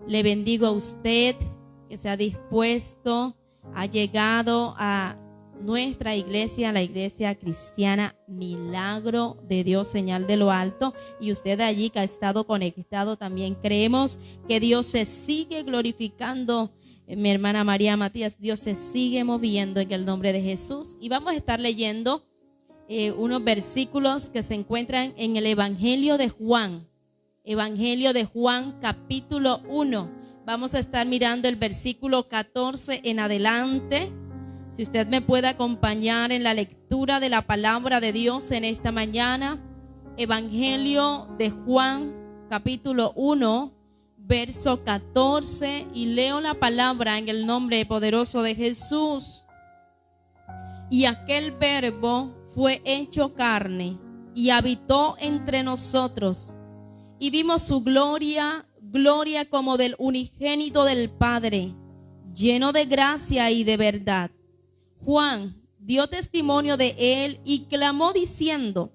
Le bendigo a usted que se ha dispuesto, ha llegado a nuestra iglesia, la iglesia cristiana Milagro de Dios, Señal de lo Alto, y usted allí que ha estado conectado también. Creemos que Dios se sigue glorificando. Mi hermana María Matías, Dios se sigue moviendo en el nombre de Jesús. Y vamos a estar leyendo unos versículos que se encuentran en el Evangelio de Juan. Evangelio de Juan, capítulo 1. Vamos a estar mirando el versículo 14 en adelante. Si usted me puede acompañar en la lectura de la palabra de Dios en esta mañana. Evangelio de Juan, capítulo 1, verso 14. Y leo la palabra en el nombre poderoso de Jesús. Y aquel Verbo fue hecho carne y habitó entre nosotros. Y vimos su gloria, gloria como del unigénito del Padre, lleno de gracia y de verdad. Juan dio testimonio de él y clamó diciendo: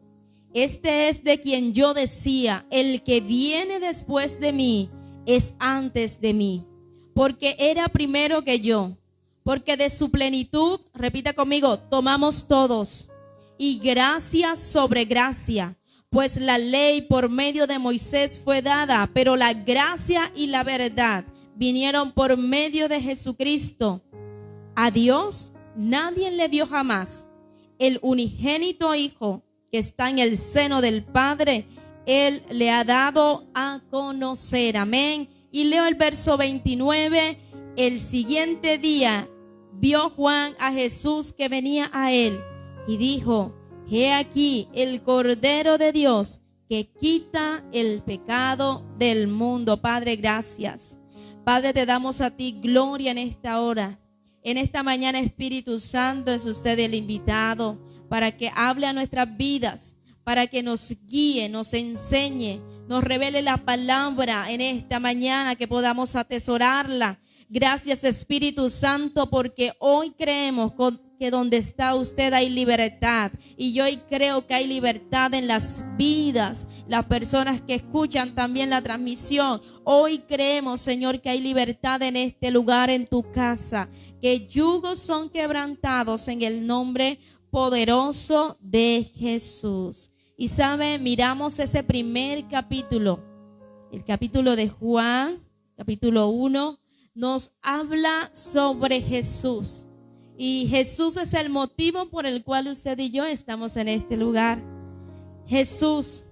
este es de quien yo decía, el que viene después de mí es antes de mí, porque era primero que yo. Porque de su plenitud, repita conmigo, tomamos todos, y gracia sobre gracia. Pues la ley por medio de Moisés fue dada, pero la gracia y la verdad vinieron por medio de Jesucristo. A Dios nadie le vio jamás. El unigénito Hijo que está en el seno del Padre, Él le ha dado a conocer. Amén. Y leo el verso 29. El siguiente día vio Juan a Jesús que venía a él y dijo: he aquí el Cordero de Dios que quita el pecado del mundo. Padre, gracias. Padre, te damos a ti gloria en esta hora. En esta mañana, Espíritu Santo, es usted el invitado para que hable a nuestras vidas, para que nos guíe, nos enseñe, nos revele la palabra en esta mañana, que podamos atesorarla. Gracias, Espíritu Santo, porque hoy creemos que donde está usted hay libertad. Y yo hoy creo que hay libertad en las vidas, las personas que escuchan también la transmisión. Hoy creemos, Señor, que hay libertad en este lugar, en tu casa, que yugos son quebrantados en el nombre poderoso de Jesús. Y sabe, miramos ese primer capítulo, el capítulo de Juan, capítulo 1, nos habla sobre Jesús. Y Jesús es el motivo por el cual usted y yo estamos en este lugar. Jesús.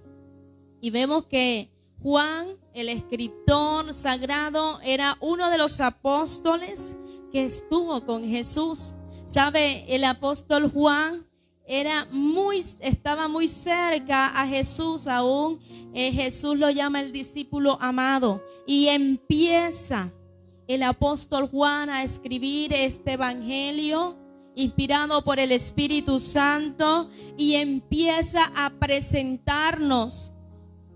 Y vemos que Juan, el escritor sagrado, era uno de los apóstoles que estuvo con Jesús. ¿Sabe? El apóstol Juan estaba muy cerca a Jesús aún. Jesús lo llama el discípulo amado. Y empieza el apóstol Juan a escribir este evangelio inspirado por el Espíritu Santo, y empieza a presentarnos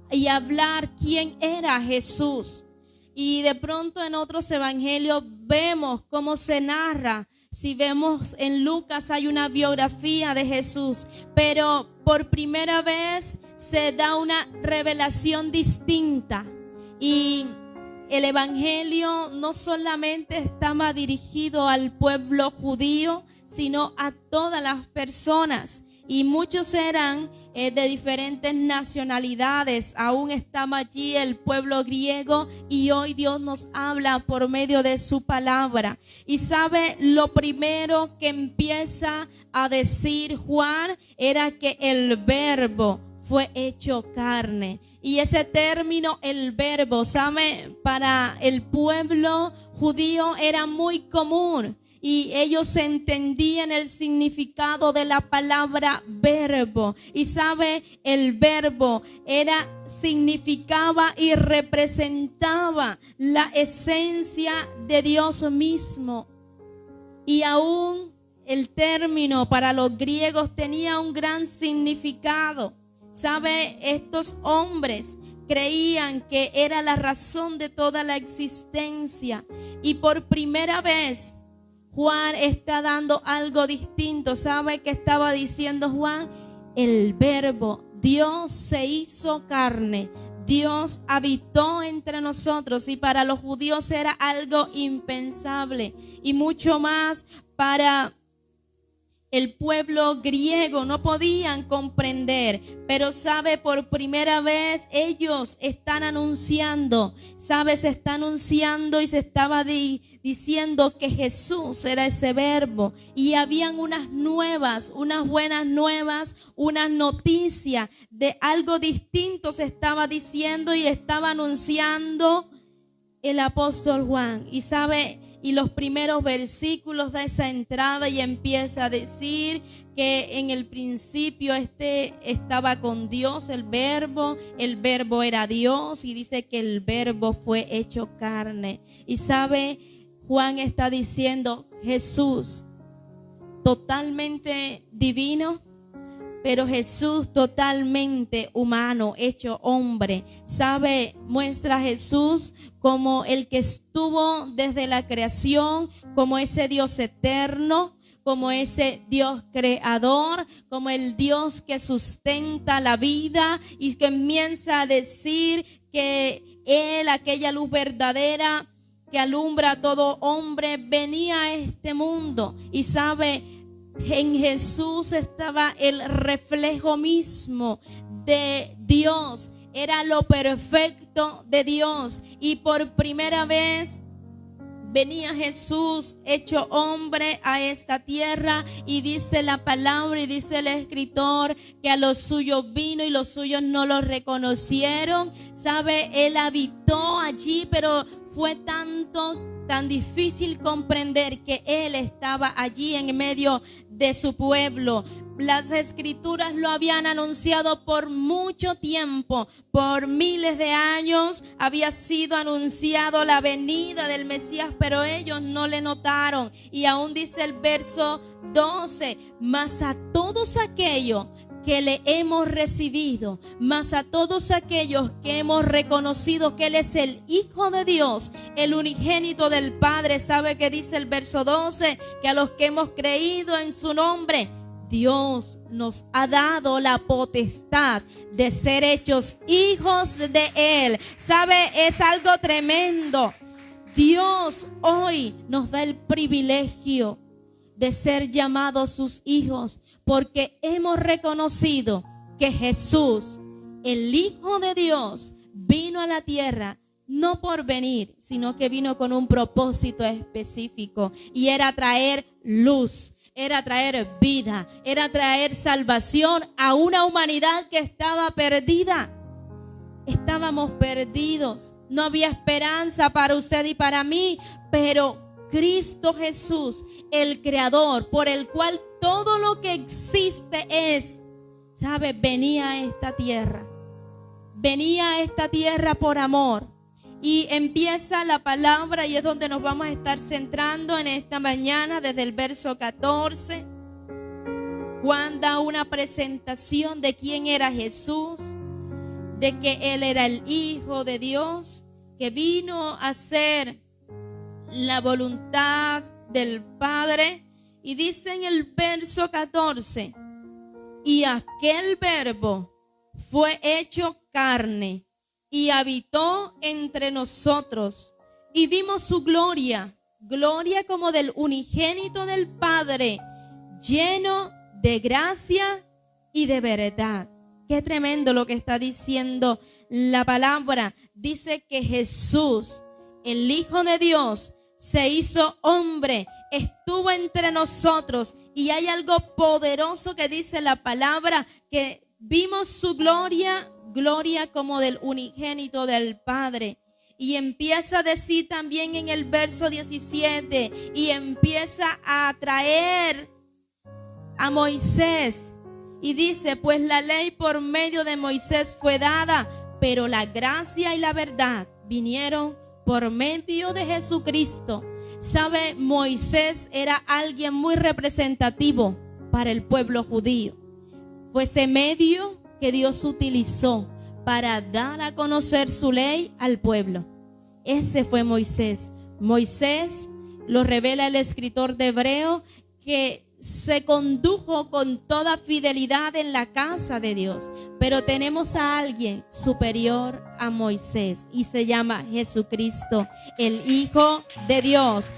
y hablar quién era Jesús. Y de pronto en otros evangelios vemos cómo se narra. Si vemos en Lucas hay una biografía de Jesús, pero por primera vez se da una revelación distinta. Y el evangelio no solamente estaba dirigido al pueblo judío, sino a todas las personas. Y muchos eran de diferentes nacionalidades. Aún estaba allí el pueblo griego, y hoy Dios nos habla por medio de su palabra. Y sabe, lo primero que empieza a decir Juan era que el Verbo fue hecho carne. Y ese término, el Verbo, ¿sabe? Para el pueblo judío era muy común, y ellos entendían el significado de la palabra verbo. Y sabe, el verbo significaba y representaba la esencia de Dios mismo. Y aún el término para los griegos tenía un gran significado. ¿Sabe? Estos hombres creían que era la razón de toda la existencia. Y por primera vez Juan está dando algo distinto. ¿Sabe qué estaba diciendo Juan? El Verbo, Dios se hizo carne. Dios habitó entre nosotros, y para los judíos era algo impensable, y mucho más para el pueblo griego. No podían comprender, pero sabe, por primera vez ellos están anunciando, sabe, se está anunciando y se estaba diciendo que Jesús era ese verbo, y habían unas nuevas, unas buenas nuevas, una noticia de algo distinto se estaba diciendo y estaba anunciando el apóstol Juan. Y sabe, y los primeros versículos de esa entrada y empieza a decir que en el principio estaba con Dios el verbo era Dios, y dice que el verbo fue hecho carne. Y sabe, Juan está diciendo Jesús totalmente divino, pero Jesús totalmente humano, hecho hombre. Sabe, muestra a Jesús como el que estuvo desde la creación, como ese Dios eterno, como ese Dios creador, como el Dios que sustenta la vida y que comienza a decir que Él, aquella luz verdadera que alumbra a todo hombre, venía a este mundo. Y sabe, en Jesús estaba el reflejo mismo de Dios, era lo perfecto de Dios, y por primera vez venía Jesús hecho hombre a esta tierra. Y dice la palabra y dice el escritor que a los suyos vino y los suyos no lo reconocieron. Sabe, Él habitó allí, pero fue tan difícil comprender que Él estaba allí en medio de su pueblo. Las escrituras lo habían anunciado por mucho tiempo, por miles de años había sido anunciado la venida del Mesías, pero ellos no le notaron. Y aún dice el verso 12, mas a todos aquellos que le hemos recibido, más a todos aquellos que hemos reconocido que Él es el Hijo de Dios, el unigénito del Padre. ¿Sabe qué dice el verso 12? Que a los que hemos creído en su nombre, Dios nos ha dado la potestad de ser hechos hijos de Él. ¿Sabe? Es algo tremendo. Dios hoy nos da el privilegio de ser llamados sus hijos, porque hemos reconocido que Jesús, el Hijo de Dios, vino a la tierra no por venir, sino que vino con un propósito específico, y era traer luz, era traer vida, era traer salvación a una humanidad que estaba perdida. Estábamos perdidos, no había esperanza para usted y para mí, pero Cristo Jesús, el creador por el cual todo lo que existe es, ¿sabe? Venía a esta tierra por amor. Y empieza la palabra, y es donde nos vamos a estar centrando en esta mañana, desde el verso 14. Juan da una presentación de quién era Jesús, de que Él era el Hijo de Dios, que vino a hacer la voluntad del Padre. Y dice en el verso 14, y aquel verbo fue hecho carne y habitó entre nosotros, y vimos su gloria, gloria como del unigénito del Padre, lleno de gracia y de verdad. Qué tremendo lo que está diciendo la palabra. Dice que Jesús, el Hijo de Dios, se hizo hombre, estuvo entre nosotros, y hay algo poderoso que dice la palabra, que vimos su gloria, gloria como del unigénito del Padre. Y empieza a decir también en el verso 17, y empieza a traer a Moisés, y dice, pues la ley por medio de Moisés fue dada, pero la gracia y la verdad vinieron por medio de Jesucristo. ¿Sabe? Moisés era alguien muy representativo para el pueblo judío. Fue ese medio que Dios utilizó para dar a conocer su ley al pueblo. Ese fue Moisés. Moisés, lo revela el escritor de Hebreo, que se condujo con toda fidelidad en la casa de Dios. Pero tenemos a alguien superior a Moisés y se llama Jesucristo, el Hijo de Dios.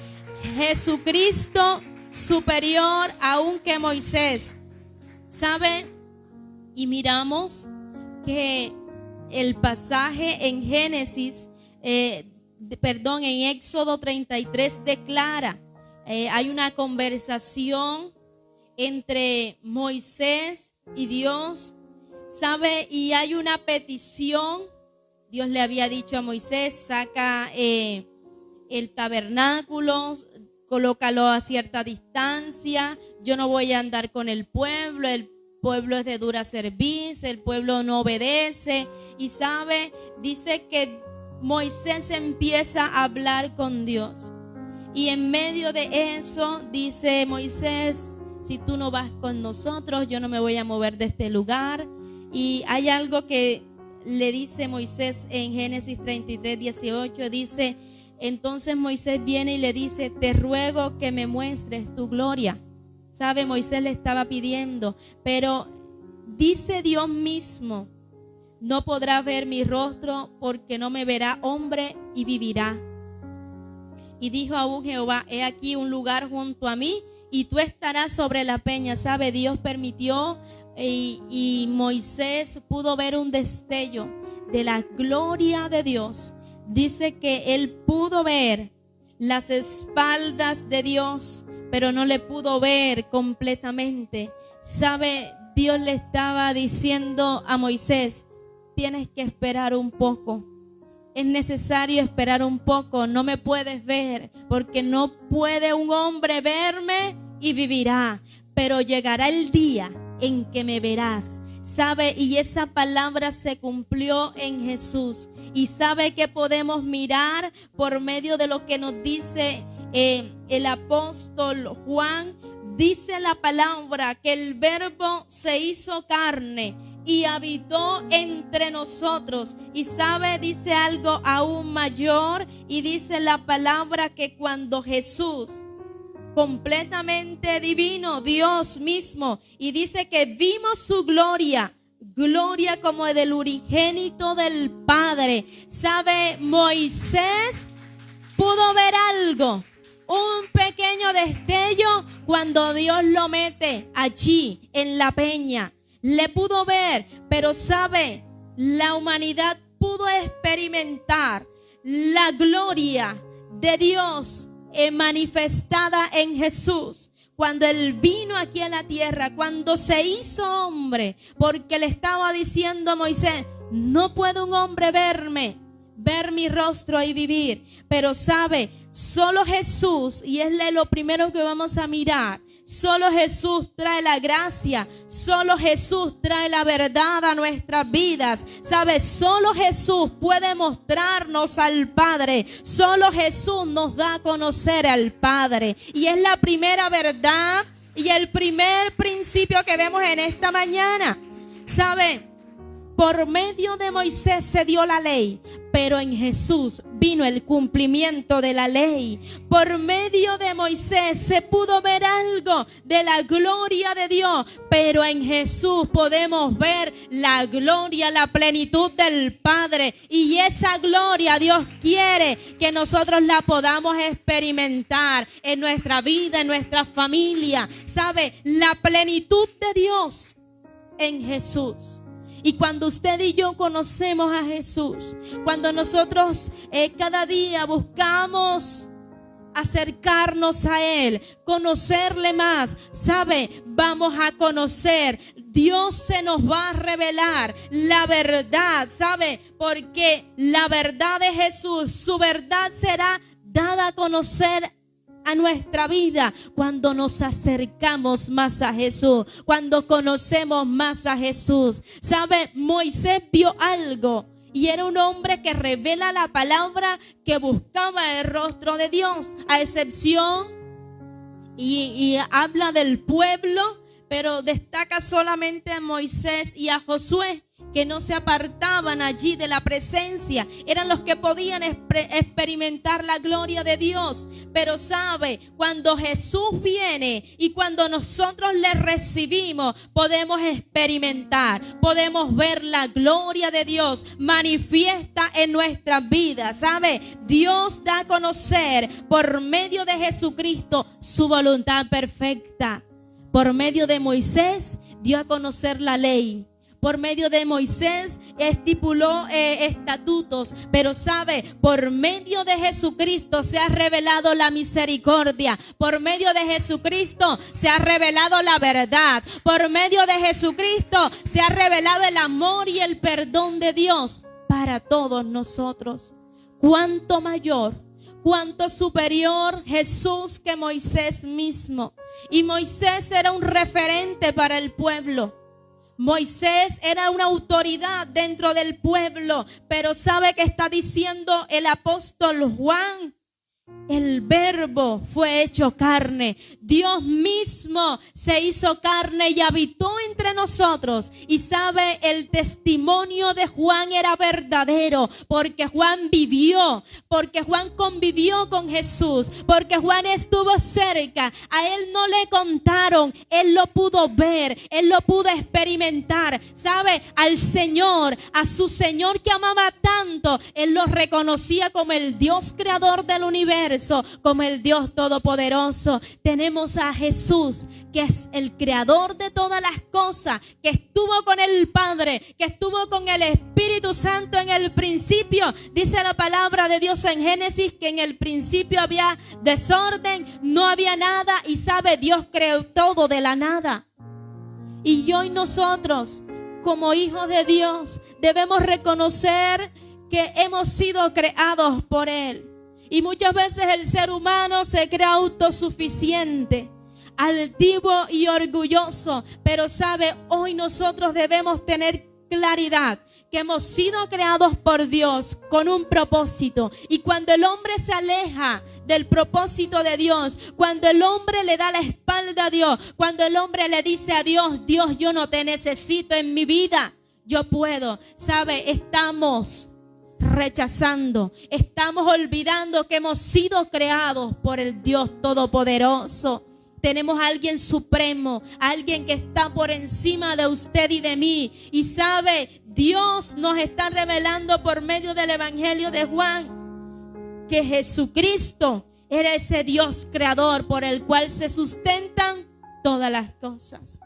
Jesucristo superior aún que Moisés. ¿Sabe? Y miramos que el pasaje en Génesis, en Éxodo 33 declara, hay una conversación entre Moisés y Dios, ¿sabe? Y hay una petición. Dios le había dicho a Moisés, saca el tabernáculo, colócalo a cierta distancia, yo no voy a andar con el pueblo es de dura cerviz, el pueblo no obedece. Y sabe, dice que Moisés empieza a hablar con Dios. Y en medio de eso dice Moisés, si tú no vas con nosotros, yo no me voy a mover de este lugar. Y hay algo que le dice Moisés en Génesis 33, 18, dice, entonces Moisés viene y le dice, te ruego que me muestres tu gloria. ¿Sabe? Moisés le estaba pidiendo, pero dice Dios mismo, no podrá ver mi rostro porque no me verá hombre y vivirá. Y dijo aún Jehová, he aquí un lugar junto a mí y tú estarás sobre la peña. ¿Sabe? Dios permitió y Moisés pudo ver un destello de la gloria de Dios. Dice que él pudo ver las espaldas de Dios, pero no le pudo ver completamente. ¿Sabe? Dios le estaba diciendo a Moisés, tienes que esperar un poco. Es necesario esperar un poco. No me puedes ver porque no puede un hombre verme y vivirá. Pero llegará el día en que me verás. ¿Sabe? Y esa palabra se cumplió en Jesús. Y sabe que podemos mirar por medio de lo que nos dice el apóstol Juan. Dice la palabra que el verbo se hizo carne y habitó entre nosotros. Y sabe, dice algo aún mayor, y dice la palabra que cuando Jesús, completamente divino, Dios mismo, y dice que vimos su gloria, gloria como del unigénito del Padre. ¿Sabe? Moisés pudo ver algo, un pequeño destello cuando Dios lo mete allí en la peña. Le pudo ver, pero sabe, la humanidad pudo experimentar la gloria de Dios manifestada en Jesús. Cuando Él vino aquí a la tierra, cuando se hizo hombre, porque le estaba diciendo a Moisés, no puede un hombre ver mi rostro y vivir. Pero sabe, solo Jesús, y es lo primero que vamos a mirar, solo Jesús trae la gracia, solo Jesús trae la verdad a nuestras vidas. ¿Sabe? Solo Jesús puede mostrarnos al Padre, solo Jesús nos da a conocer al Padre. Y es la primera verdad y el primer principio que vemos en esta mañana. ¿Sabe? Por medio de Moisés se dio la ley, pero en Jesús vino el cumplimiento de la ley. Por medio de Moisés se pudo ver algo de la gloria de Dios, pero en Jesús podemos ver la gloria, la plenitud del Padre. Y esa gloria Dios quiere que nosotros la podamos experimentar en nuestra vida, en nuestra familia. ¿Sabe? La plenitud de Dios en Jesús. Y cuando usted y yo conocemos a Jesús, cuando nosotros cada día buscamos acercarnos a Él, conocerle más, ¿sabe? Vamos a conocer, Dios se nos va a revelar la verdad, ¿sabe? Porque la verdad de Jesús, su verdad será dada a conocer a nuestra vida cuando nos acercamos más a Jesús, cuando conocemos más a Jesús. ¿Sabe? Moisés vio algo y era un hombre que revela la palabra, que buscaba el rostro de Dios, a excepción y habla del pueblo, pero destaca solamente a Moisés y a Josué, que no se apartaban allí de la presencia. Eran los que podían experimentar la gloria de Dios. Pero sabe, cuando Jesús viene y cuando nosotros le recibimos, podemos experimentar, podemos ver la gloria de Dios manifiesta en nuestras vidas. Sabe, Dios da a conocer por medio de Jesucristo su voluntad perfecta. Por medio de Moisés dio a conocer la ley. Por medio de Moisés estipuló estatutos, pero sabe, por medio de Jesucristo se ha revelado la misericordia. Por medio de Jesucristo se ha revelado la verdad. Por medio de Jesucristo se ha revelado el amor y el perdón de Dios para todos nosotros. ¿Cuánto mayor, cuánto superior Jesús que Moisés mismo? Y Moisés era un referente para el pueblo. Moisés era una autoridad dentro del pueblo, pero ¿sabe qué está diciendo el apóstol Juan? El verbo fue hecho carne. Dios mismo se hizo carne y habitó entre nosotros. Y sabe, el testimonio de Juan era verdadero, porque Juan vivió, porque Juan convivió con Jesús, porque Juan estuvo cerca. A él no le contaron, él lo pudo ver, él lo pudo experimentar. Sabe, al Señor, a su Señor que amaba tanto, él lo reconocía como el Dios creador del universo, como el Dios todopoderoso. Tenemos a Jesús, que es el creador de todas las cosas, que estuvo con el Padre, que estuvo con el Espíritu Santo en el principio. Dice la palabra de Dios en Génesis que en el principio había desorden, no había nada, y sabe, Dios creó todo de la nada. Y hoy nosotros, como hijos de Dios, debemos reconocer que hemos sido creados por Él. Y muchas veces el ser humano se cree autosuficiente, altivo y orgulloso. Pero sabe, hoy nosotros debemos tener claridad que hemos sido creados por Dios con un propósito. Y cuando el hombre se aleja del propósito de Dios, cuando el hombre le da la espalda a Dios, cuando el hombre le dice a Dios: Dios, yo no te necesito en mi vida, yo puedo. Sabe, estamos rechazando, estamos olvidando que hemos sido creados por el Dios todopoderoso. Tenemos a alguien supremo, a alguien que está por encima de usted y de mí. Y sabe, Dios nos está revelando por medio del Evangelio de Juan que Jesucristo era ese Dios creador por el cual se sustentan todas las cosas.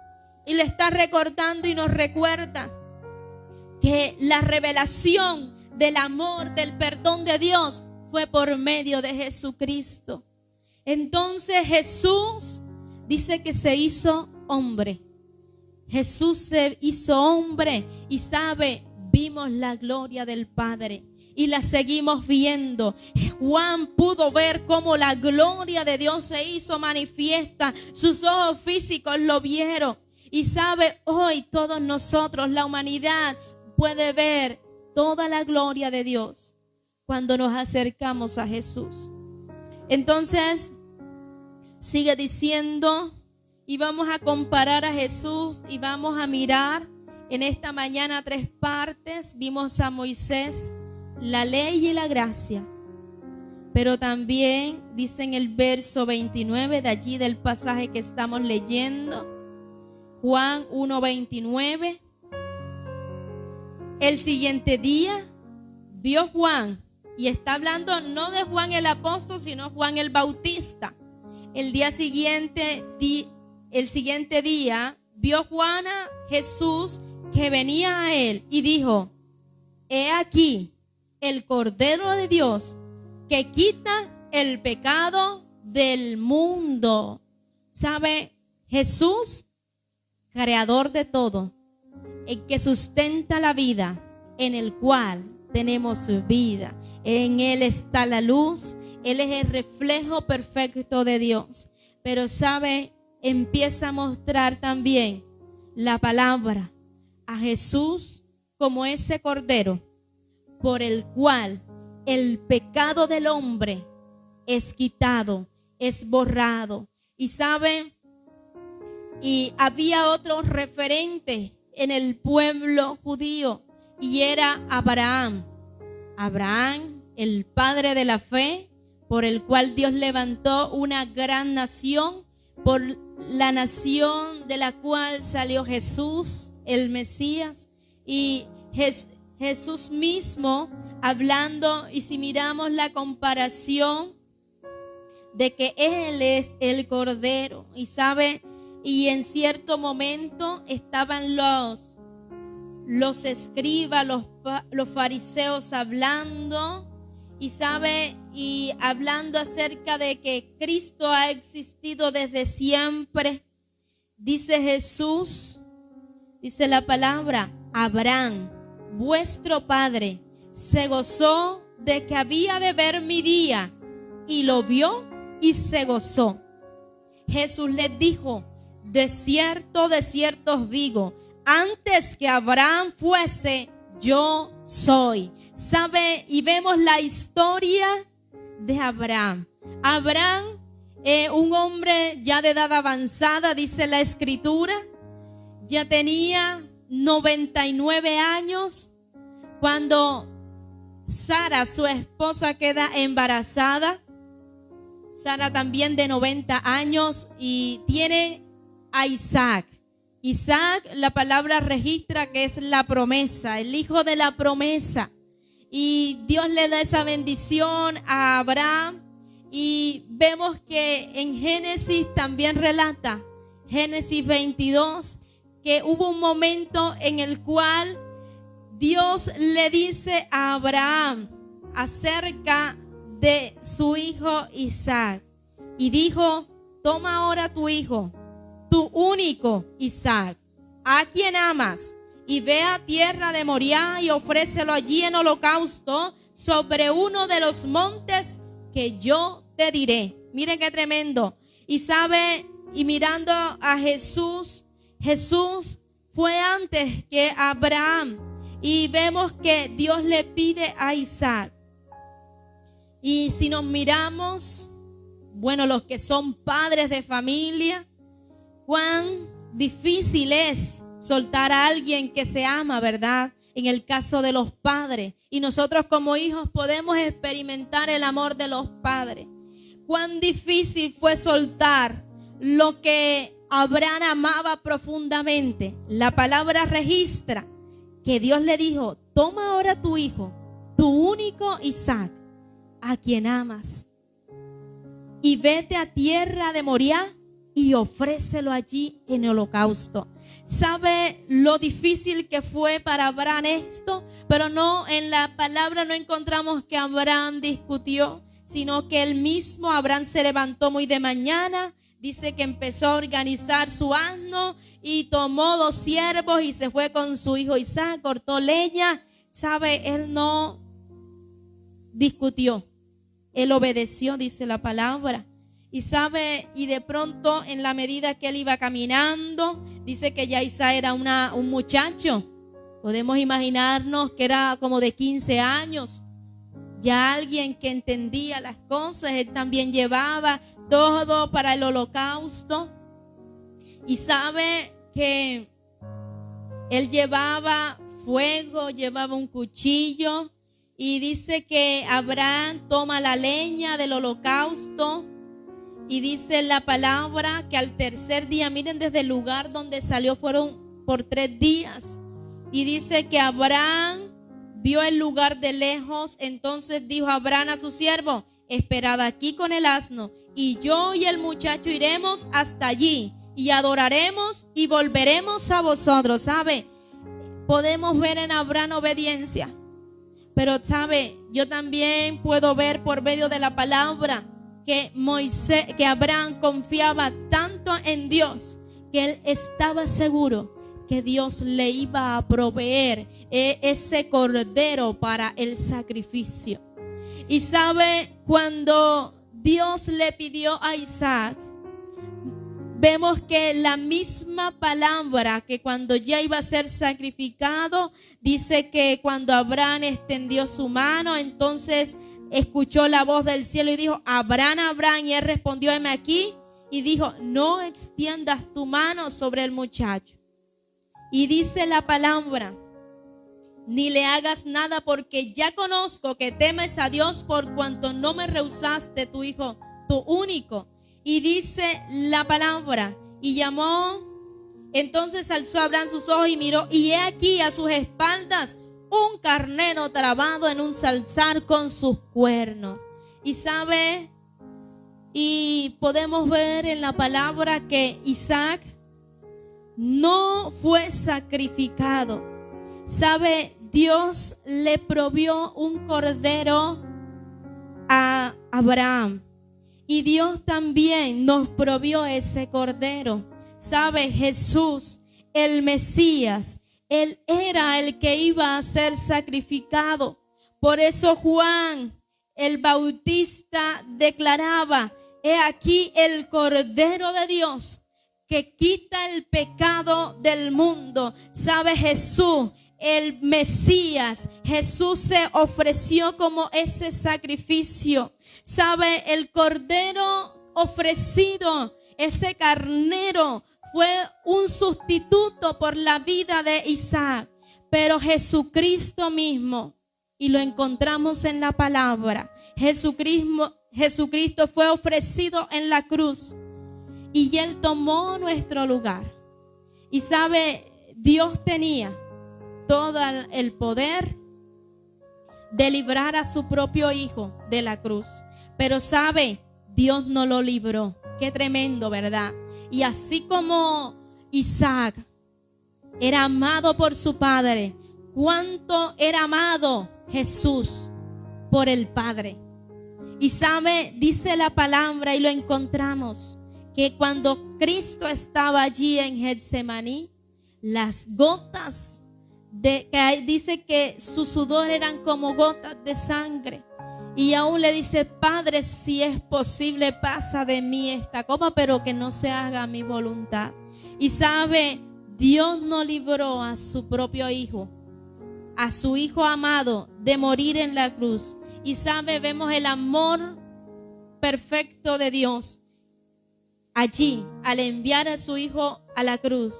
Y le está recordando y nos recuerda que la revelación del amor, del perdón de Dios fue por medio de Jesucristo. Entonces Jesús dice que se hizo hombre. Jesús se hizo hombre y sabe, vimos la gloria del Padre y la seguimos viendo. Juan pudo ver cómo la gloria de Dios se hizo manifiesta. Sus ojos físicos lo vieron. Y sabe, hoy todos nosotros, la humanidad, puede ver toda la gloria de Dios cuando nos acercamos a Jesús. Entonces sigue diciendo, y vamos a comparar a Jesús y vamos a mirar en esta mañana 3 partes. Vimos a Moisés, la ley y la gracia, pero también dice en el verso 29 de allí del pasaje que estamos leyendo, Juan 1:29. El siguiente día vio Juan, y está hablando no de Juan el apóstol, sino Juan el Bautista. El siguiente día vio Juan a Jesús que venía a él y dijo: he aquí el Cordero de Dios que quita el pecado del mundo. ¿Sabe? Jesús, creador de todo, el que sustenta la vida, en el cual tenemos vida. En Él está la luz. Él es el reflejo perfecto de Dios. Pero sabe, empieza a mostrar también la palabra a Jesús como ese cordero por el cual el pecado del hombre es quitado, es borrado. Y sabe, y había otro referente en el pueblo judío, y era Abraham. Abraham, el padre de la fe, por el cual Dios levantó una gran nación, por la nación de la cual salió Jesús, el Mesías, y Jesús mismo hablando, y si miramos la comparación de que Él es el Cordero, y sabe, y en cierto momento estaban los escribas, los fariseos hablando, y sabe, y hablando acerca de que Cristo ha existido desde siempre. Dice Jesús, dice la palabra, Abraham, vuestro padre, se gozó de que había de ver mi día, y lo vio y se gozó. Jesús les dijo, de cierto os digo, antes que Abraham fuese, yo soy. ¿Sabe? Y vemos la historia de Abraham. Abraham, un hombre ya de edad avanzada, dice la escritura, ya tenía 99 años cuando Sara, su esposa, queda embarazada. Sara también de 90 años y tiene a Isaac. Isaac, la palabra registra que es la promesa, el hijo de la promesa. Y Dios le da esa bendición a Abraham. Y vemos que en Génesis también relata, Génesis 22, que hubo un momento en el cual Dios le dice a Abraham acerca de su hijo Isaac. Y dijo, toma ahora tu hijo, tu único Isaac, a quien amas, y ve a tierra de Moriah y ofrécelo allí en holocausto sobre uno de los montes que yo te diré. Miren qué tremendo. Y sabe, y mirando a Jesús, Jesús fue antes que Abraham. Y vemos que Dios le pide a Isaac. Y si nos miramos, bueno, los que son padres de familia, cuán difícil es soltar a alguien que se ama, ¿verdad? En el caso de los padres. Y nosotros como hijos podemos experimentar el amor de los padres. Cuán difícil fue soltar lo que Abraham amaba profundamente. La palabra registra que Dios le dijo, toma ahora tu hijo, tu único Isaac, a quien amas, y vete a tierra de Moriah y ofrécelo allí en holocausto. ¿Sabe lo difícil que fue para Abraham esto? Pero no, en la palabra no encontramos que Abraham discutió, sino que él mismo, Abraham, se levantó muy de mañana. Dice que empezó a organizar su asno y tomó 2 siervos y se fue con su hijo Isaac, cortó leña. ¿Sabe? Él no discutió, él obedeció, dice la palabra. Y sabe, y de pronto en la medida que él iba caminando, dice que ya Isaac era un muchacho. Podemos imaginarnos que era como de 15 años. Ya alguien que entendía las cosas, él también llevaba todo para el holocausto. Y sabe que él llevaba fuego, llevaba un cuchillo. Y dice que Abraham toma la leña del holocausto. Y dice la palabra que al tercer día, miren, desde el lugar donde salió fueron por 3 días. Y dice que Abraham vio el lugar de lejos. Entonces dijo Abraham a su siervo, esperad aquí con el asno, y yo y el muchacho iremos hasta allí y adoraremos y volveremos a vosotros. ¿Sabe? Podemos ver en Abraham obediencia, pero sabe, yo también puedo ver por medio de la palabra que Abraham confiaba tanto en Dios que él estaba seguro que Dios le iba a proveer ese cordero para el sacrificio. Y sabe, cuando Dios le pidió a Isaac, vemos que la misma palabra que cuando ya iba a ser sacrificado, dice que cuando Abraham extendió su mano, entonces escuchó la voz del cielo y dijo, Abraham, Abraham, y él respondió, heme aquí, y dijo, no extiendas tu mano sobre el muchacho. Y dice la palabra: ni le hagas nada, porque ya conozco que temes a Dios, por cuanto no me rehusaste tu hijo, tu único. Y dice la palabra: y llamó, entonces alzó Abraham sus ojos y miró, y he aquí a sus espaldas un carnero trabado en un zarzal con sus cuernos. Y sabe, y podemos ver en la palabra que Isaac no fue sacrificado. Sabe, Dios le provió un cordero a Abraham, y Dios también nos provió ese cordero. Sabe, Jesús, el Mesías, Él era el que iba a ser sacrificado. Por eso Juan el Bautista declaraba: he aquí el Cordero de Dios que quita el pecado del mundo. Sabe, Jesús, el Mesías, Jesús se ofreció como ese sacrificio. Sabe, el Cordero ofrecido, ese carnero, fue un sustituto por la vida de Isaac. Pero Jesucristo mismo, y lo encontramos en la palabra, Jesucristo fue ofrecido en la cruz, y Él tomó nuestro lugar. Y sabe, Dios tenía todo el poder de librar a su propio hijo de la cruz, pero sabe, Dios no lo libró. Qué tremendo, ¿verdad? Y así como Isaac era amado por su padre, ¿cuánto era amado Jesús por el Padre? Y sabe, dice la palabra, y lo encontramos, que cuando Cristo estaba allí en Getsemaní, las gotas dice que su sudor eran como gotas de sangre. Y aún le dice: Padre, si es posible, pasa de mí esta copa, pero que no se haga mi voluntad. Y sabe, Dios no libró a su propio hijo, a su hijo amado, de morir en la cruz. Y sabe, vemos el amor perfecto de Dios allí, al enviar a su hijo a la cruz.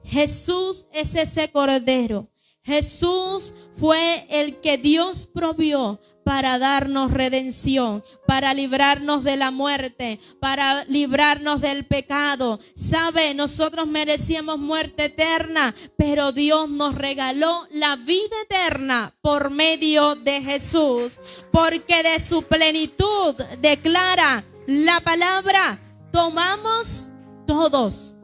Jesús es ese cordero. Jesús fue el que Dios provió para darnos redención, para librarnos de la muerte, para librarnos del pecado. Sabe, nosotros merecíamos muerte eterna, pero Dios nos regaló la vida eterna por medio de Jesús, porque de su plenitud, declara la palabra, tomamos todos.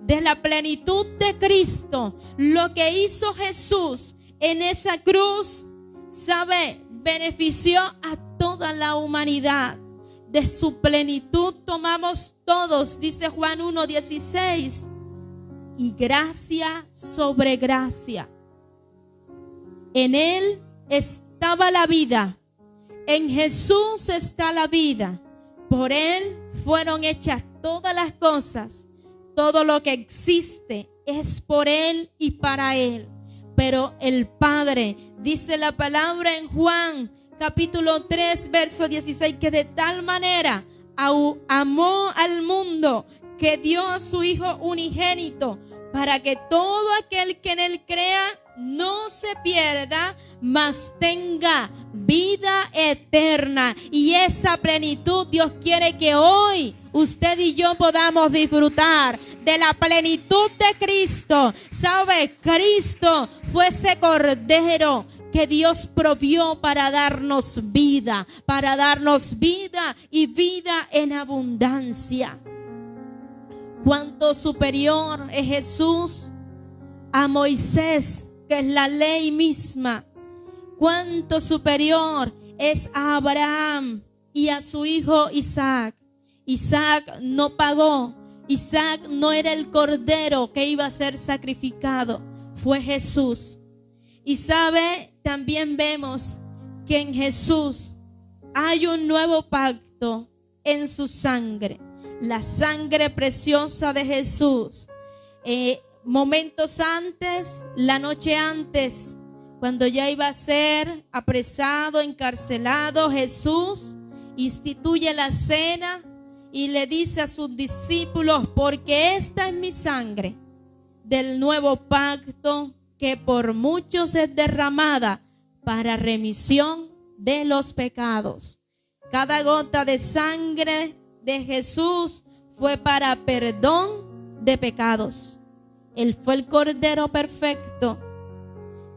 De la plenitud de Cristo, lo que hizo Jesús en esa cruz, sabe, benefició a toda la humanidad. De su plenitud tomamos todos, dice Juan 1:16, y gracia sobre gracia. En Él estaba la vida, en Jesús está la vida, por Él fueron hechas todas las cosas. Todo lo que existe es por Él y para Él. Pero el Padre, dice la palabra en Juan capítulo 3, verso 16, que de tal manera amó al mundo que dio a su Hijo unigénito, para que todo aquel que en Él crea no se pierda, mas tenga vida eterna. Y esa plenitud Dios quiere que hoy usted y yo podamos disfrutar de la plenitud de Cristo. ¿Sabe? Cristo fue ese cordero que Dios provió para darnos vida y vida en abundancia. Cuánto superior es Jesús a Moisés, que es la ley misma. Cuánto superior es a Abraham y a su hijo Isaac. Isaac no pagó. Isaac no era el cordero que iba a ser sacrificado, fue Jesús. Y sabe, también vemos que en Jesús hay un nuevo pacto en su sangre, la sangre preciosa de Jesús. Momentos antes, la noche antes, cuando ya iba a ser apresado, encarcelado, Jesús instituye la cena y le dice a sus discípulos: porque esta es mi sangre del nuevo pacto que por muchos es derramada para remisión de los pecados. Cada gota de sangre de Jesús fue para perdón de pecados. Él fue el Cordero perfecto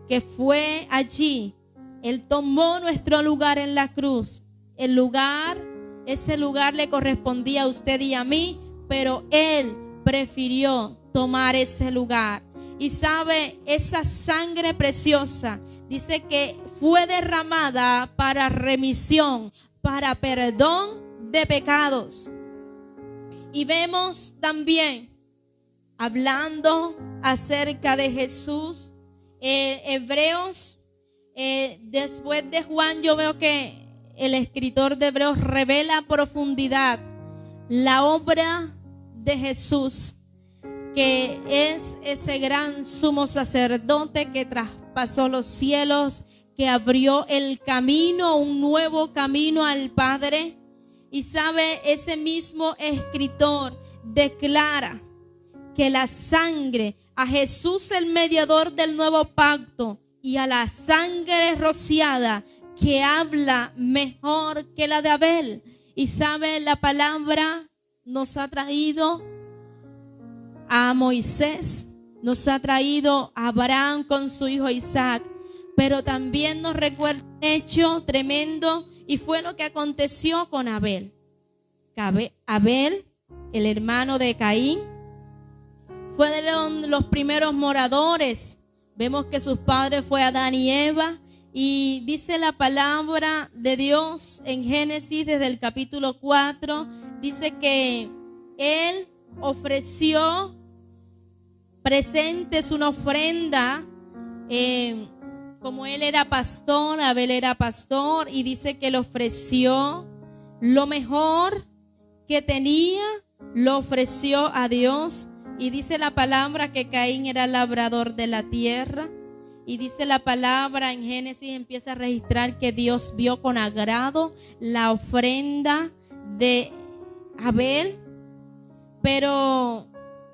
que fue allí. Él tomó nuestro lugar en la cruz. Ese lugar le correspondía a usted y a mí, pero Él prefirió tomar ese lugar. Y sabe, esa sangre preciosa dice que fue derramada para remisión, para perdón de pecados. Y vemos también, hablando acerca de Jesús, Hebreos, después de Juan, yo veo que el escritor de Hebreos revela a profundidad la obra de Jesús, que es ese gran sumo sacerdote que traspasó los cielos, que abrió el camino, un nuevo camino al Padre. Y sabe, ese mismo escritor declara que la sangre, a Jesús el mediador del nuevo pacto, y a la sangre rociada que habla mejor que la de Abel. Y sabe, la palabra nos ha traído a Moisés, nos ha traído a Abraham con su hijo Isaac, pero también nos recuerda un hecho tremendo, y fue lo que aconteció con Abel. Abel, el hermano de Caín, fue de los primeros moradores. Vemos que sus padres fue Adán y Eva, y dice la palabra de Dios en Génesis desde el capítulo 4, dice que él ofreció presentes, una ofrenda, como él era pastor, Abel era pastor, y dice que le ofreció lo mejor que tenía, lo ofreció a Dios. Y dice la palabra que Caín era labrador de la tierra. Y dice la palabra en Génesis, empieza a registrar que Dios vio con agrado la ofrenda de Abel, pero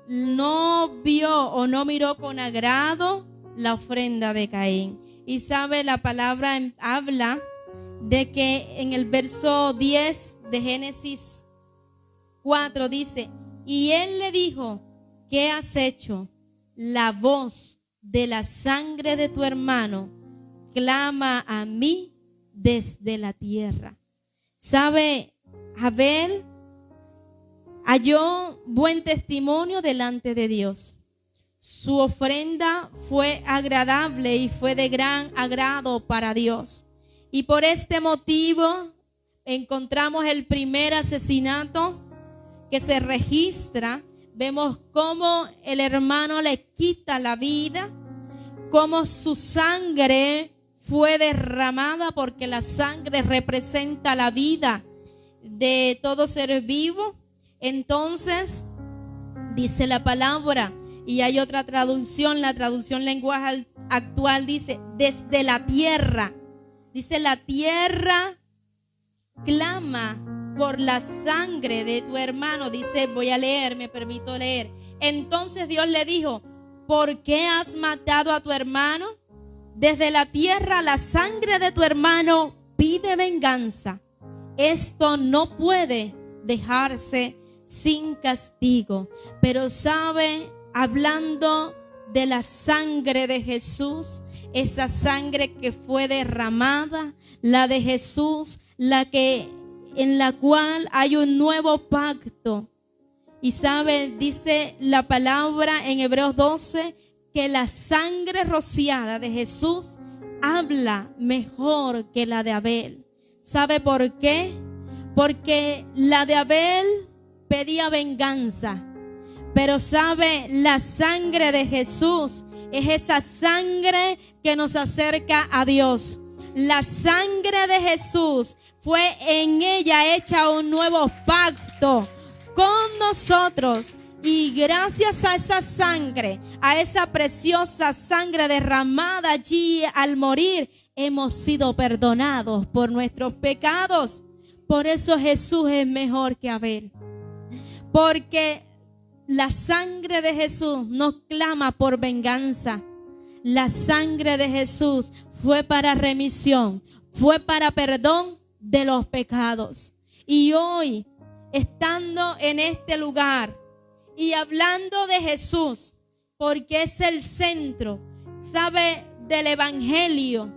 no vio o no miró con agrado la ofrenda de Caín. Y sabe, la palabra habla de que en el verso 10 de Génesis 4 dice: y él le dijo, ¿qué has hecho? La voz de la sangre de tu hermano clama a mí desde la tierra. ¿Sabe? Abel halló buen testimonio delante de Dios. Su ofrenda fue agradable y fue de gran agrado para Dios. Y por este motivo encontramos el primer asesinato que se registra. Vemos cómo el hermano le quita la vida, cómo su sangre fue derramada, porque la sangre representa la vida de todo ser vivo. Entonces, dice la palabra, y hay otra traducción, la traducción lenguaje actual dice, desde la tierra. Dice, la tierra clama por la sangre de tu hermano. Dice, voy a leer, me permito leer. Entonces Dios le dijo, ¿por qué has matado a tu hermano? Desde la tierra la sangre de tu hermano pide venganza. Esto no puede dejarse sin castigo. Pero sabe, hablando de la sangre de Jesús, esa sangre que fue derramada, la de Jesús, en la cual hay un nuevo pacto. Y sabe, dice la palabra en Hebreos 12, que la sangre rociada de Jesús habla mejor que la de Abel. ¿Sabe por qué? Porque la de Abel pedía venganza. Pero sabe, la sangre de Jesús es esa sangre que nos acerca a Dios. La sangre de Jesús fue en ella hecha un nuevo pacto con nosotros. Y gracias a esa sangre, a esa preciosa sangre derramada allí al morir, hemos sido perdonados por nuestros pecados. Por eso Jesús es mejor que Abel. Porque la sangre de Jesús no clama por venganza. La sangre de Jesús fue para remisión, fue para perdón de los pecados. Y hoy, estando en este lugar y hablando de Jesús, porque es el centro, ¿sabe?, del evangelio.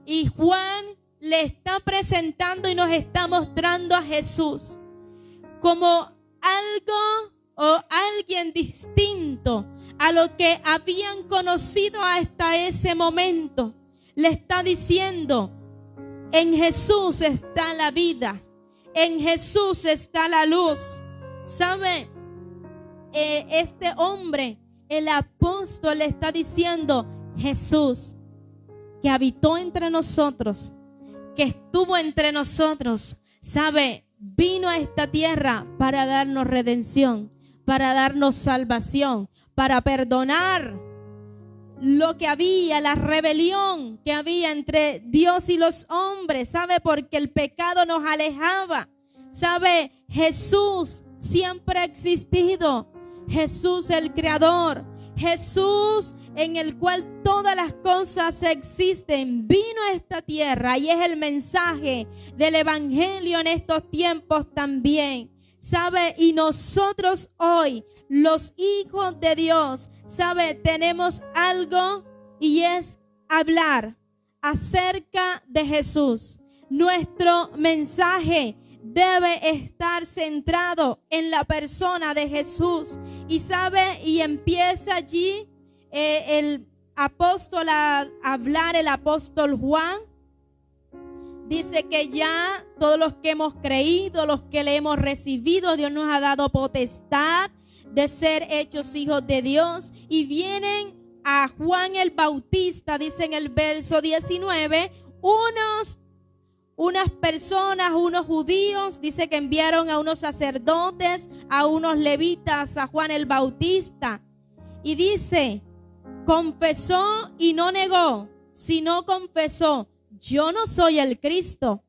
Y Juan le está presentando y nos está mostrando a Jesús como algo o alguien distinto a lo que habían conocido hasta ese momento. Le está diciendo: en Jesús está la vida, en Jesús está la luz. ¿Sabe? Este hombre, el apóstol, le está diciendo: Jesús, que habitó entre nosotros, que estuvo entre nosotros, ¿sabe?, vino a esta tierra para darnos redención, para darnos salvación, para perdonar lo que había, la rebelión que había entre Dios y los hombres, ¿sabe? Porque el pecado nos alejaba. ¿Sabe? Jesús siempre ha existido. Jesús el Creador. Jesús en el cual todas las cosas existen, vino a esta tierra y es el mensaje del evangelio en estos tiempos también. ¿Sabe? Y nosotros hoy, los hijos de Dios, ¿sabe?, tenemos algo, y es hablar acerca de Jesús. Nuestro mensaje debe estar centrado en la persona de Jesús. Y sabe, y empieza allí el apóstol a hablar, el apóstol Juan. Dice que ya todos los que hemos creído, los que le hemos recibido, Dios nos ha dado potestad de ser hechos hijos de Dios. Y vienen a Juan el Bautista, dice en el verso 19, unas personas, unos judíos, dice que enviaron a unos sacerdotes, a unos levitas, a Juan el Bautista. Y dice, confesó y no negó, sino confesó: yo no soy el Cristo.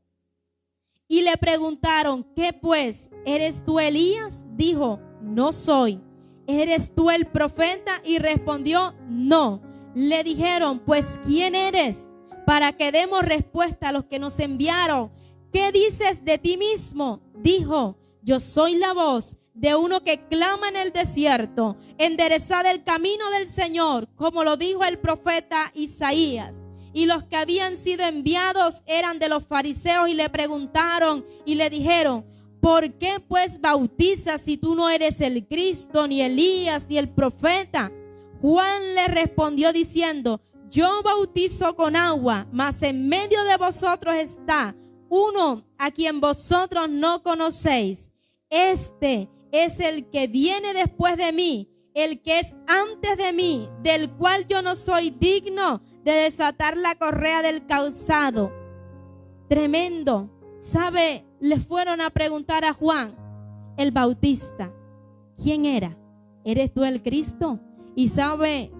Y le preguntaron: ¿qué pues? ¿Eres tú Elías? Dijo: no soy. ¿Eres tú el profeta? Y respondió: no. Le dijeron: pues ¿quién eres? Para que demos respuesta a los que nos enviaron. ¿Qué dices de ti mismo? Dijo: yo soy la voz de uno que clama en el desierto, enderezad el camino del Señor, como lo dijo el profeta Isaías. Y los que habían sido enviados eran de los fariseos y le preguntaron y le dijeron: ¿por qué pues bautizas si tú no eres el Cristo, ni Elías, ni el profeta? Juan le respondió diciendo: yo bautizo con agua, mas en medio de vosotros está uno a quien vosotros no conocéis. Este es el que viene después de mí, el que es antes de mí, del cual yo no soy digno de desatar la correa del calzado. Tremendo. ¿Sabe? Le fueron a preguntar a Juan el Bautista: ¿quién era? ¿Eres tú el Cristo? Y sabe,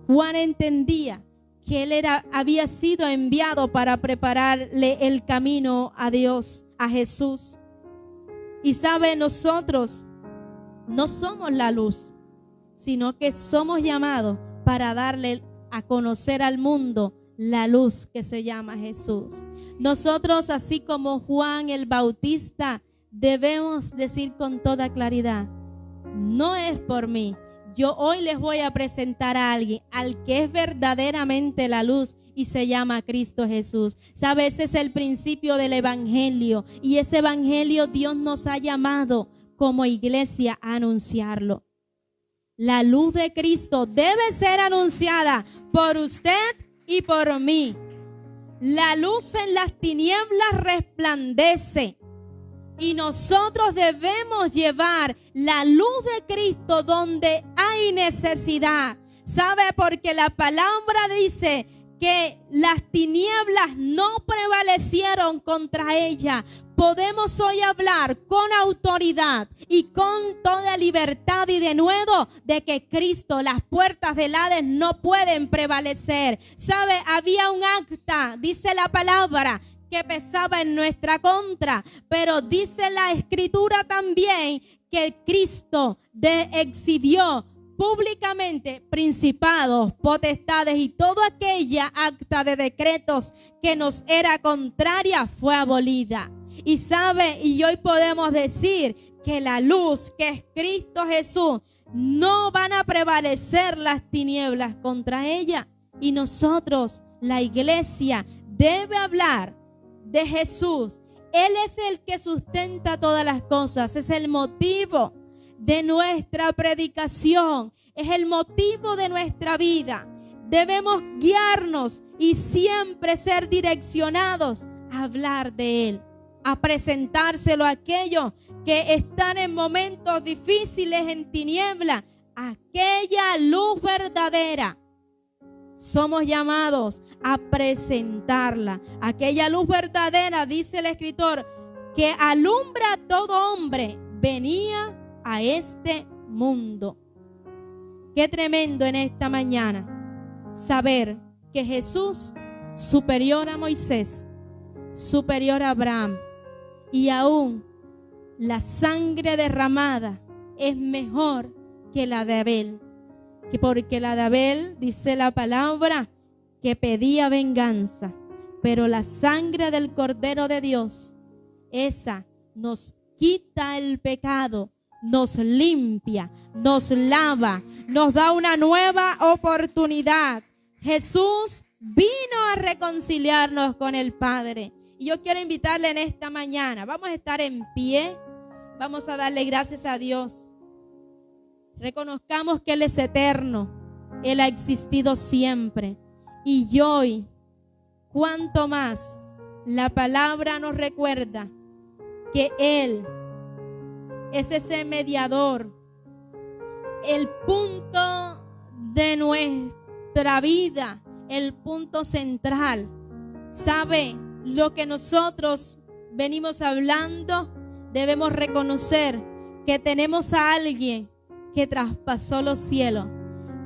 Juan entendía que él había sido enviado para prepararle el camino a Dios, a Jesús. Y sabe, nosotros no somos la luz, sino que somos llamados para darle a conocer al mundo la luz que se llama Jesús. Nosotros, así como Juan el Bautista, debemos decir con toda claridad: no es por mí. Yo hoy les voy a presentar a alguien, al que es verdaderamente la luz, y se llama Cristo Jesús. ¿Sabe? Ese es el principio del evangelio, y ese evangelio Dios nos ha llamado como iglesia a anunciarlo. La luz de Cristo debe ser anunciada por usted y por mí. La luz en las tinieblas resplandece. Y nosotros debemos llevar la luz de Cristo donde hay necesidad. ¿Sabe? Porque la palabra dice que las tinieblas no prevalecieron contra ella. Podemos hoy hablar con autoridad y con toda libertad y de nuevo de que Cristo, las puertas del Hades no pueden prevalecer. ¿Sabe? Había un acta, dice la palabra, que pesaba en nuestra contra, pero dice la Escritura también que Cristo exhibió públicamente principados, potestades y toda aquella acta de decretos que nos era contraria fue abolida. Y sabe, y hoy podemos decir que la luz, que es Cristo Jesús, no van a prevalecer las tinieblas contra ella. Y nosotros, la iglesia, debe hablar de Jesús. Él es el que sustenta todas las cosas, es el motivo de nuestra predicación, es el motivo de nuestra vida. Debemos guiarnos y siempre ser direccionados a hablar de Él, a presentárselo a aquellos que están en momentos difíciles, en tiniebla, aquella luz verdadera. Somos llamados a presentarla. Aquella luz verdadera, dice el escritor, que alumbra a todo hombre, venía a este mundo. Qué tremendo en esta mañana saber que Jesús, superior a Moisés, superior a Abraham, y aún la sangre derramada es mejor que la de Abel. Que porque la de Abel, dice la palabra, que pedía venganza, pero la sangre del Cordero de Dios, esa nos quita el pecado, nos limpia, nos lava, nos da una nueva oportunidad. Jesús vino a reconciliarnos con el Padre. Y yo quiero invitarle en esta mañana, vamos a estar en pie, vamos a darle gracias a Dios. Reconozcamos que Él es eterno, Él ha existido siempre. Y hoy, cuanto más, la palabra nos recuerda que Él es ese mediador, el punto de nuestra vida, el punto central. ¿Sabe lo que nosotros venimos hablando? Debemos reconocer que tenemos a alguien que traspasó los cielos.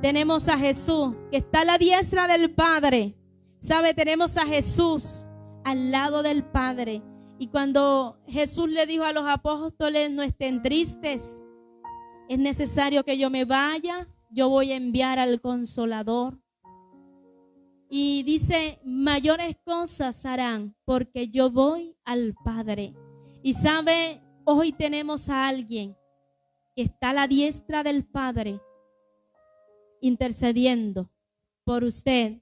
Tenemos a Jesús que está a la diestra del Padre. ¿Sabe? Tenemos a Jesús al lado del Padre. Y cuando Jesús le dijo a los apóstoles, no estén tristes, es necesario que yo me vaya, yo voy a enviar al Consolador. Y dice, mayores cosas harán porque yo voy al Padre. Y sabe, hoy tenemos a alguien que está a la diestra del Padre, intercediendo por usted,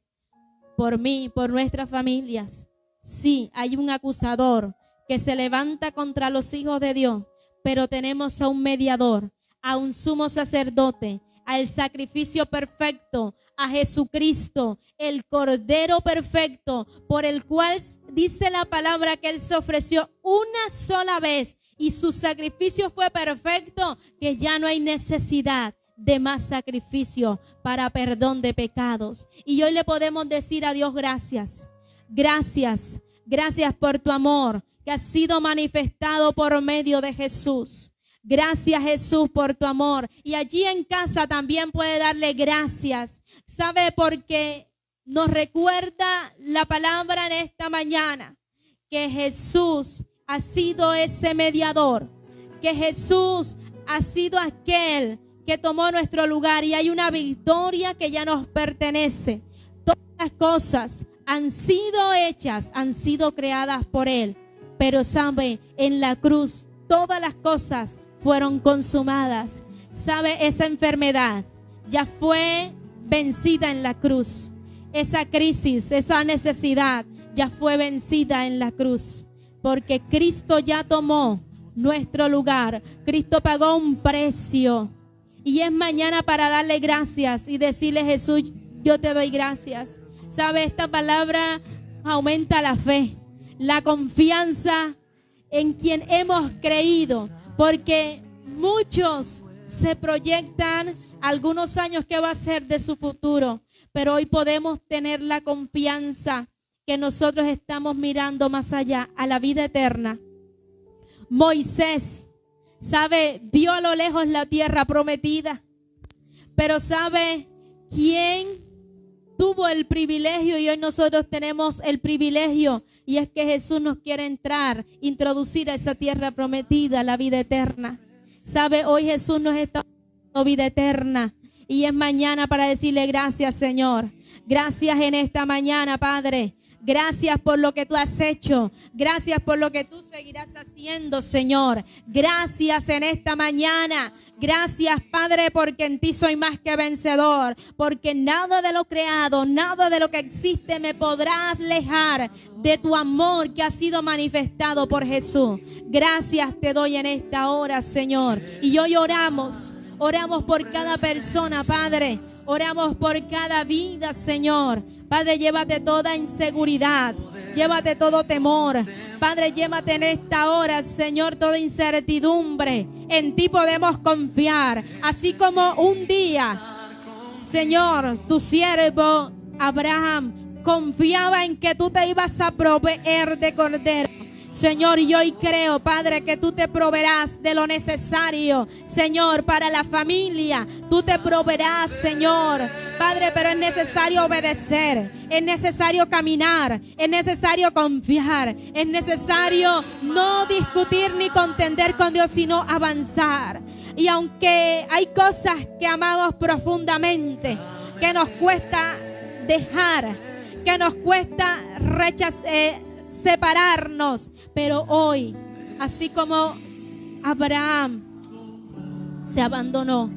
por mí, por nuestras familias. Sí, hay un acusador que se levanta contra los hijos de Dios, pero tenemos a un mediador, a un sumo sacerdote, al sacrificio perfecto, a Jesucristo, el Cordero perfecto, por el cual dice la palabra que Él se ofreció una sola vez y su sacrificio fue perfecto, que ya no hay necesidad de más sacrificio para perdón de pecados. Y hoy le podemos decir a Dios gracias, gracias, gracias por tu amor que ha sido manifestado por medio de Jesús. Gracias, Jesús, por tu amor. Y allí en casa también puede darle gracias. ¿Sabe? Porque nos recuerda la palabra en esta mañana que Jesús ha sido ese mediador, que Jesús ha sido aquel que tomó nuestro lugar y hay una victoria que ya nos pertenece. Todas las cosas han sido hechas, han sido creadas por Él. Pero sabe, en la cruz todas las cosas fueron consumadas. Sabe, esa enfermedad ya fue vencida en la cruz. Esa crisis, esa necesidad ya fue vencida en la cruz. Porque Cristo ya tomó nuestro lugar. Cristo pagó un precio. Y es mañana para darle gracias y decirle, Jesús, yo te doy gracias. Sabe, esta palabra aumenta la fe, la confianza en quien hemos creído. Porque muchos se proyectan algunos años que va a ser de su futuro. Pero hoy podemos tener la confianza que nosotros estamos mirando más allá, a la vida eterna. Moisés, sabe, vio a lo lejos la tierra prometida. Pero sabe quién tuvo el privilegio y hoy nosotros tenemos el privilegio. Y es que Jesús nos quiere introducir a esa tierra prometida, la vida eterna. Sabe, hoy Jesús nos está dando vida eterna. Y es mañana para decirle gracias, Señor. Gracias en esta mañana, Padre. Gracias por lo que tú has hecho. Gracias por lo que tú seguirás haciendo, Señor. Gracias en esta mañana. Gracias, Padre, porque en ti soy más que vencedor. Porque nada de lo creado, nada de lo que existe me podrá alejar de tu amor que ha sido manifestado por Jesús. Gracias te doy en esta hora, Señor. Y hoy oramos por cada persona, Padre. Oramos por cada vida, Señor. Padre, llévate toda inseguridad, llévate todo temor. Padre, llévate en esta hora, Señor, toda incertidumbre. En ti podemos confiar. Así como un día, Señor, tu siervo Abraham confiaba en que tú te ibas a proveer de cordero. Señor, y hoy creo, Padre, que tú te proveerás de lo necesario, Señor, para la familia. Tú te proveerás, Señor, Padre, pero es necesario obedecer, es necesario caminar, es necesario confiar, es necesario no discutir ni contender con Dios, sino avanzar. Y aunque hay cosas que amamos profundamente, que nos cuesta dejar, que nos cuesta separarnos, pero hoy, así como Abraham se abandonó,